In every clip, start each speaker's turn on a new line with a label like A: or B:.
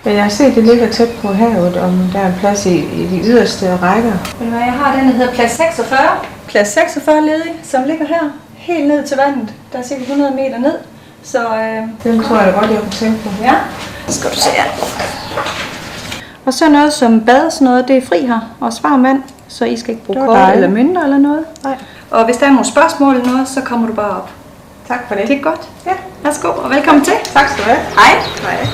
A: Men jeg har set, at det ligger tæt på havet, om der er en plads i de yderste rækker.
B: Men jeg har den, der hedder plads 46. Plads 46 ledig, som ligger her, helt ned til vandet. Der er cirka 100 meter ned. Så
A: den tror jeg da godt, jeg kunne tænke på.
B: Ja, skal du se her. Og så noget som bad, sådan noget, det er fri her, og varmt vand, så I skal ikke bruge kort eller mønter eller noget.
A: Nej.
B: Og hvis der er nogle spørgsmål eller noget, så kommer du bare op.
A: Tak for det.
B: Det er godt.
A: Ja.
B: Værsgo, og velkommen til.
A: Tak skal du have.
B: Hej.
A: Hej.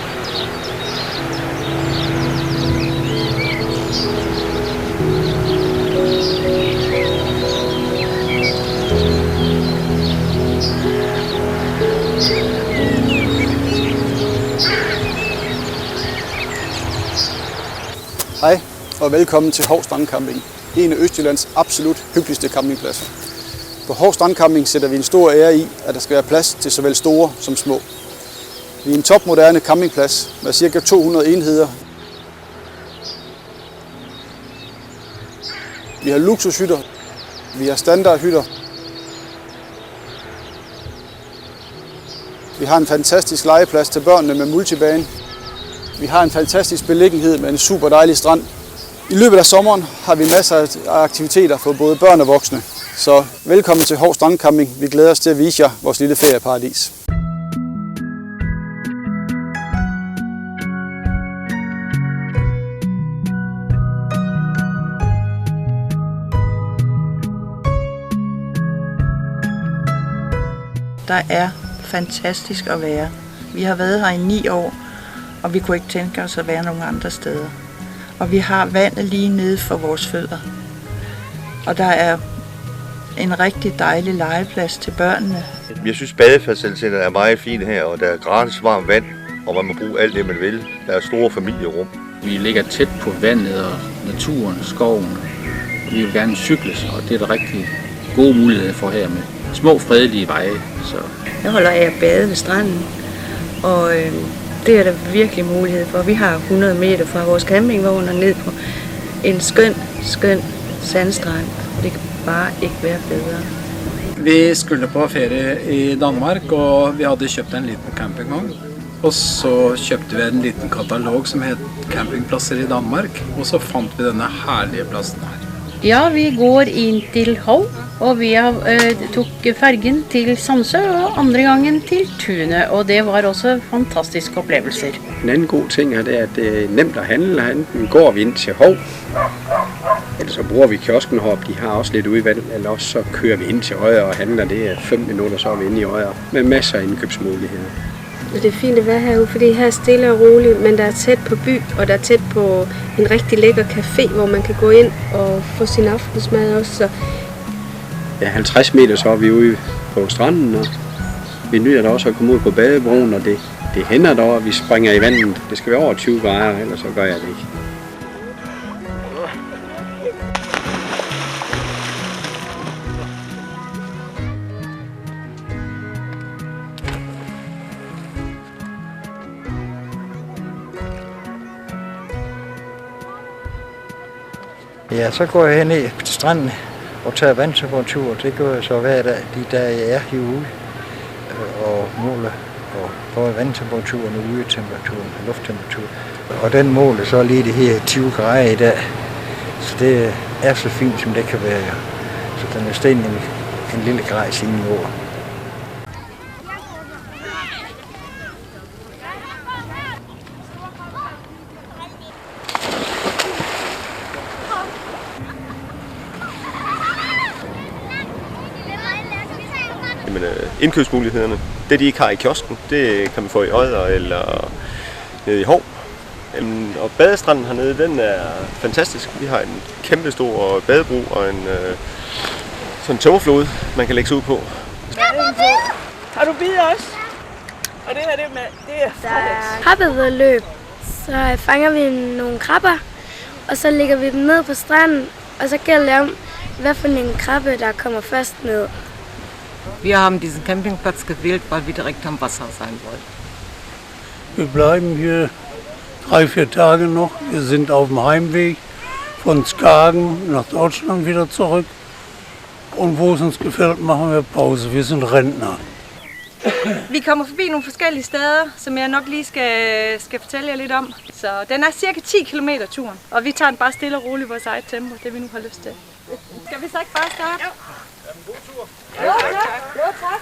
C: Hej og velkommen til Hov Strandcamping, en af Østjyllands absolut hyggeligste campingpladser. På Hov Strandcamping sætter vi en stor ære i, at der skal være plads til såvel store som små. Vi er en topmoderne campingplads med ca. 200 enheder. Vi har luksushytter, vi har standardhytter. Vi har en fantastisk legeplads til børnene med multibane. Vi har en fantastisk beliggenhed med en super dejlig strand. I løbet af sommeren har vi masser af aktiviteter for både børn og voksne. Så velkommen til Hov Strandcamping. Vi glæder os til at vise jer vores lille ferieparadis.
D: Der er fantastisk at være. Vi har været her i 9 år, og vi kunne ikke tænke os at være nogen andre steder. Og vi har vandet lige nede for vores fødder. Og der er en rigtig dejlig legeplads til børnene.
E: Jeg synes, badefaciliteterne er meget fine her, og der er gratis varmt vand, og man må bruge alt det, man vil. Der er store familierum.
F: Vi ligger tæt på vandet og naturen, skoven. Og vi vil gerne cykles, og det er der rigtig gode muligheder for her med små fredelige veje. Så.
G: Jeg holder af at bade ved stranden, og det er der virkelig mulighed for. Vi har 100 meter fra vores campingvogn og ned på en skøn sandstrand. Det kan bare ikke være bedre.
H: Vi skulle på ferie i Danmark, og vi havde købt en liten campingvogn. Og så købte vi en liten katalog som hed Campingpladser i Danmark, og så fandt vi denne herlige pladsen her.
I: Ja, vi går ind til Hov, og vi tog færgen til Samsø, og andre gangen til Tunet, og det var også fantastiske oplevelser.
J: En anden god ting er, at det er nemt at handle. Enten går vi ind til Hov, eller så bruger vi kiosken heroppe, de har også lidt udvalg, eller også så kører vi ind til Odder og handler. Det er 5 minutter, så er vi inde i Odder, med masser af indkøbsmuligheder.
G: Det er fint at være herude, fordi her er stille og roligt, men der er tæt på by, og der er tæt på en rigtig lækker café, hvor man kan gå ind og få sin aftensmad også. Så.
J: Ja, 50 meter, så er vi ude på stranden, og vi nyder da også at komme ud på badebroen, og det hænder da, at vi springer i vandet. Det skal være over 20 grader, ellers så gør jeg det ikke.
K: Ja, så går jeg ned til stranden og tager vandtemperatur. Det gør jeg så hver dag, de dage jeg er herude og måler og både vandtemperaturen og udetemperaturen og lufttemperaturen. Og den måler så lige det her 20 grader i dag. Så det er så fint, som det kan være. Så den er stedet en lille grad siden i år.
E: Jamen, indkøbsmulighederne, det de ikke har i kiosken, det kan man få i Odder eller nede i Hov. Og badestranden hernede, den er fantastisk. Vi har en kæmpe stor badebro og en sådan tømmerflåde, man kan lægge sig ud på.
D: Har du bid også? Og det her, det er
L: krabbevedløb. Så fanger vi nogle krabber, og så lægger vi dem ned på stranden, og så gælder det om, hvad for en krabbe, der kommer først ned.
M: Wir haben diesen Campingplatz gewählt, weil wir direkt am Wasser sein wollten.
N: Wir bleiben hier 3-4 Tage noch. Wir sind auf dem Heimweg von Skagen nach Deutschland wieder zurück. Und wo es uns gefällt, machen wir Pause. Wir sind Rentner.
B: Vi kommer forbi nogle forskellige steder, som jeg nok lige skal fortælle jer lidt om. Så den er cirka 10 km turen, og vi tager den bare stille og roligt i vores eget tempo, det vi nu har lyst til. Skal vi så ikke bare starte? Jo. God tur. Jo, tak. Jo, tak.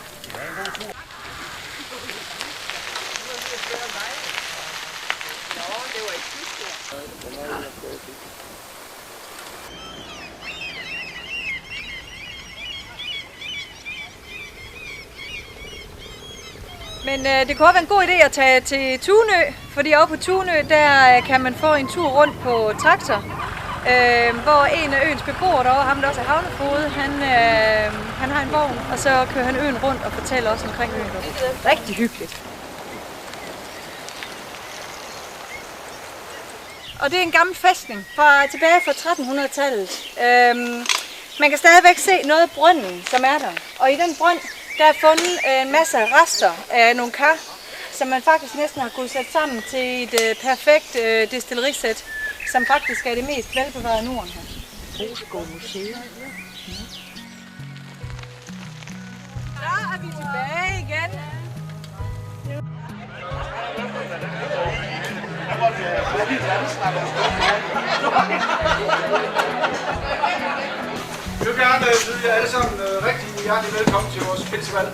B: Men det kunne også være en god idé at tage til Tunø, fordi oppe på Tunø, der kan man få en tur rundt på traktor, hvor en af øens beboere derovre, ham der også er havnefoged, han har en vogn, og så kører han øen rundt og fortæller også omkring øen. Det er rigtig hyggeligt. Og det er en gammel fæstning tilbage fra 1300-tallet. Man kan stadigvæk se noget af brønden, som er der. Og i den brønd, der er fundet en masse rester af nogle kar, som man faktisk næsten har kunnet sætte sammen til et perfekt destillerisæt, som faktisk er det mest velbevarede i Norden her. Roskov Museum. Så er vi tilbage igen.
C: Jeg vil gerne byde jer alle sammen rigtig hjertelig velkommen til vores festival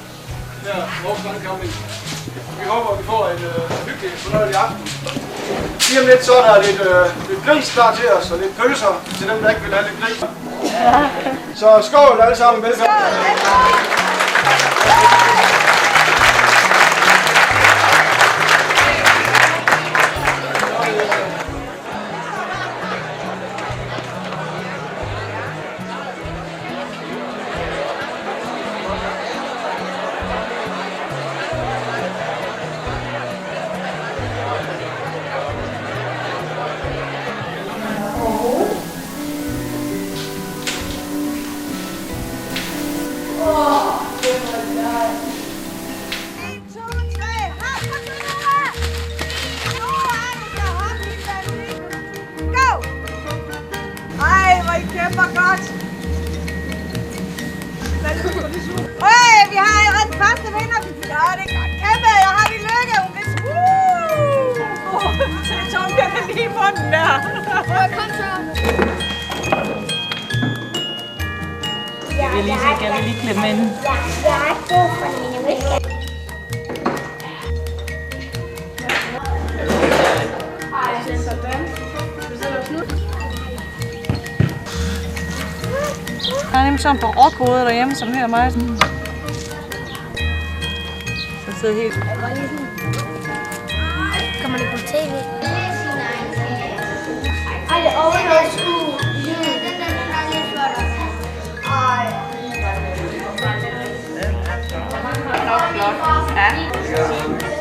C: her på vores Camping. Vi håber, at vi får en hyggelig fornøjelig aften. Lige om lidt så er der lidt gris klar til os og lidt pølser til dem, der ikke vil have lidt gris. Så skål alle sammen, velkommen.
B: Vi har allerede den første vinder. Ja, det er godt. Kæmpe, jeg har det lykke. Så det tunker den lige på den der. Jeg vil lige klemme ind.
L: Jeg er ikke god for mine visker.
B: Der er nemlig sådan på rockhoved derhjemme, som hører mig sådan. Så sidder helt.
L: Kommer det på tv? Ej, det er over noget skue.
B: Ja.